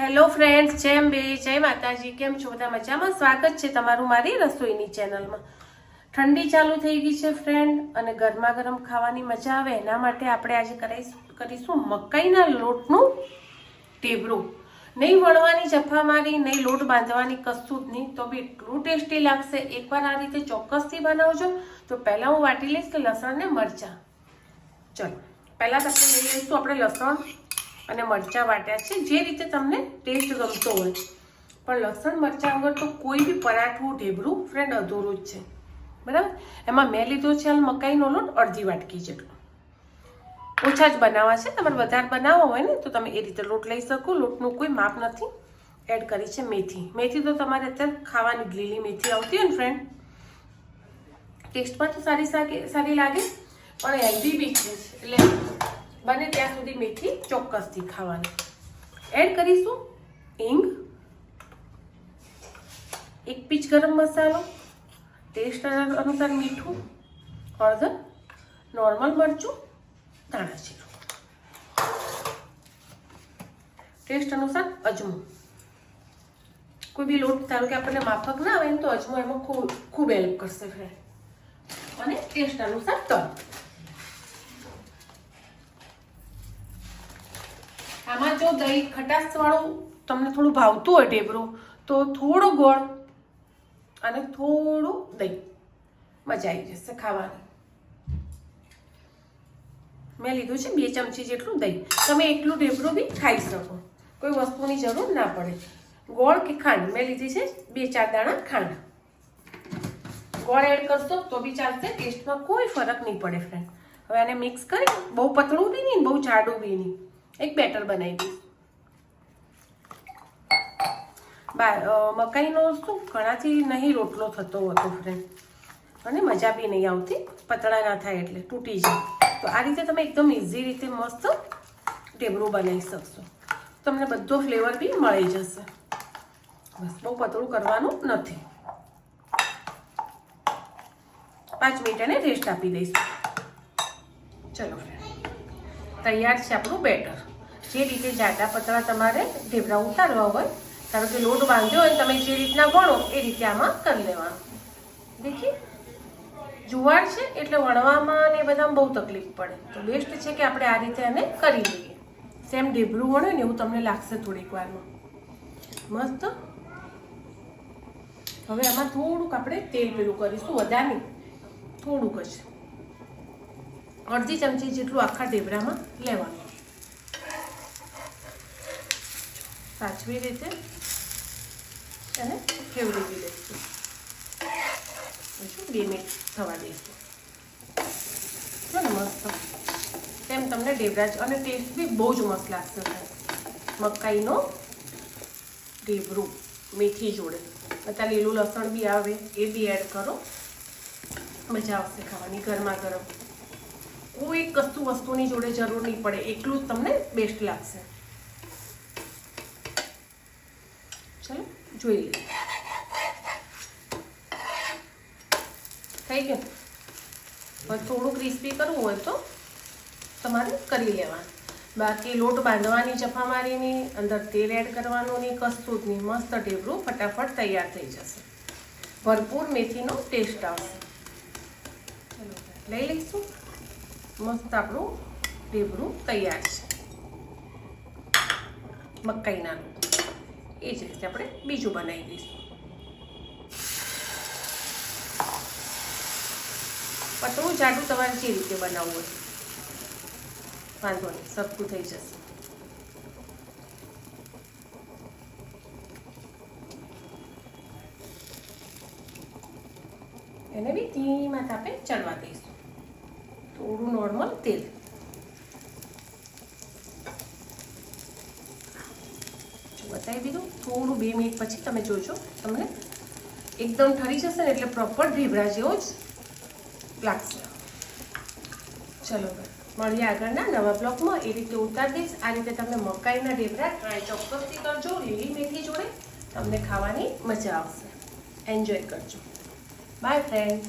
Hello friends, જય અંબે, જય માતાજી. કેમ છો બધા? મજામાં? સ્વાગત છે તમારું મારી રસોઈની ચેનલમાં. ઠંડી ચાલુ થઈ ગઈ છે ફ્રેન્ડ, અને ગરમા ગરમ ખાવાની મજા આવે એના માટે આપણે આજે કરીશું મકાઈના લોટનું ઢેબરું. નહીં વણવાની જફા મારી, નહીં લોટ બાંધવાની, કશું જ નહીં, તો બી એટલું ટેસ્ટી લાગશે. એકવાર આ રીતે ચોક્કસથી બનાવજો. તો પહેલાં હું વાટી લઈશ કે લસણ ને મરચાં. ચલો, પહેલાં આપણે લઈ લઈશું આપણે લસણ અને મરચાં વાટ્યા છે, જે રીતે તમને ટેસ્ટ ગમતો હોય. પણ લસણ મરચાં વગર તો કોઈ બી પરાઠું ઢેબરું ફ્રેન્ડ અધૂરું જ છે, બરાબર. એમાં મેં લીધો છે મકાઈનો લોટ અડધી વાટકી જેટલો. ઓછા જ બનાવવા છે, તમારે વધારે બનાવવા હોય ને તો તમે એ રીતે લોટ લઈ શકો. લોટનું કોઈ માપ નથી. એડ કરી છે મેથી. મેથી તો તમારે અત્યારે ખાવાની લીલી મેથી આવતી હોય ને ફ્રેન્ડ, ટેસ્ટમાં તો સારી લાગે, પણ હેલ્ધી બી છે, એટલે બને ત્યાં સુધી મેથી ચોક્કસથી ખાવાની. એડ કરીશું હિંગ, એક પીચ ગરમ મસાલો, ટેસ્ટ અનુસાર મીઠું, હળદર, નોર્મલ મરચું, ધાણા જીરું, ટેસ્ટ અનુસાર અજમો. કોઈ બી લોટ ધારો કે આપણને માફક ના આવે ને તો અજમો એમાં ખૂબ હેલ્પ કરશે ફ્રેન્ડ. અને ટેસ્ટ અનુસાર તલ. આમાં જો દહીં ખટાશ વાળું તમને થોડું ભાવતું હોય ઢેબરું, તો થોડું ગોળ અને થોડું દહીં, મજા આવી જશે ખાવાની. મેં લીધું છે 2 ચમચી જેટલું દહીં. તમે એકલું ઢેબરું બી ખાઈ શકો, કોઈ વસ્તુની જરૂર ના પડે. ગોળ કે ખાંડ, મેં લીધી છે 2-4 દાણા ખાંડ. ગોળ એડ કરશો તો બી ચાલશે, ટેસ્ટમાં કોઈ ફરક નહીં પડે ફ્રેન્ડ. હવે આને મિક્સ કરી, બહુ પતળું બી નહીં, બહુ જાડું બી નહીં, એક બેટર બનાવી દઈશ. મકાઈનો શું ઘણાથી નહીં રોટલો થતો હતો ફ્રેન્ડ, અને મજા બી નહીં આવતી, પતળા ના થાય એટલે તૂટી જાય. તો આ રીતે તમે એકદમ ઇઝી રીતે મસ્ત ઢેબરું બનાવી શકશો. તમને બધો ફ્લેવર બી મળી જશે. બસ બહુ પતળું કરવાનું નથી. 5 મિનિટ એને રેસ્ટ આપી દઈશું. ચલો ફ્રેન્ડ, તૈયાર છે આપણું બેટર. જે રીતે જાડા પતળા તમારે ઢેબરા ઉતારવા હોય, ધારો કે લોટ બાંધ્યો હોય, તમે જે રીતના વણો એ રીતે આમાં કરી લેવાનું. દેખી, જુવાર છે એટલે વણવામાં ને બધામાં બહુ તકલીફ પડે, તો બેસ્ટ છે કે આપણે આ રીતે એને કરી લઈએ. સેમ ઢેબરું વણો ને એવું તમને લાગશે થોડીક વારમાં. મસ્ત. હવે આમાં થોડુંક આપણે તેલ પેલું કરીશું, વધારે નહીં, થોડુંક જ, અડધી ચમચી જેટલું આખા ઢેબરામાં લેવાનું. સાચવી રીતે એને ફેવરી દઈશું. 2 મિનિટ થવા દઈશું. જો ને મસ્ત. તેમ તમને ઢેબરા જ, અને ટેસ્ટ બી બહુ જ મસ્ત લાગશે. મકાઈનો ઢેબરું મેથી જોડે, અત્યારે લીલું લસણ બી આવે, એ બી એડ કરો, મજા આવશે ખાવાની ગરમા ગરમ. કોઈ કશું વસ્તુની જોડે જરૂર નહીં પડે, એકલું જ તમને બેસ્ટ લાગશે. ચલો જોઈ લઈએ. થઈ ગયું. હવે થોડું ક્રિસ્પી કરવું હોય તો તમારે કરી લેવાનું. બાકી લોટ બાંધવાની જફા મારીની, અંદર તેલ એડ કરવાનું નહીં, કશું જ નહીં. મસ્ત ઢેબરું ફટાફટ તૈયાર થઈ જશે. ભરપૂર મેથીનો ટેસ્ટ આવશે. લઈ લઈશું. મસ્ત આપણું ઢેબરું તૈયાર છે મકાઈના લોટ. એ જ રીતે આપણે બીજું બનાવી દઈશું. પતળું જાડું તમારે જે રીતે બનાવવું હોય, વાંધો નહીં, સરખું થઈ જશે. એને બી ધીમા તાપે ચડવા દઈશું. થોડું નોર્મલ તેલ. બતાવી દીધું. થોડું 2 મિનિટ પછી તમે જોજો, તમને એકદમ ઠરી જશે ને એટલે પ્રોપર ઢેબરા જેવો જ લાગશે. ચલો મળીએ આગળના નવા બ્લોગમાં. એ રીતે ઉતારી દઈશ. આ રીતે તમે મકાઈના ઢેબરા ટ્રાય ચોક્કસથી કરજો. લીલી મેથી જોડે તમને ખાવાની મજા આવશે. એન્જોય કરજો. By friend.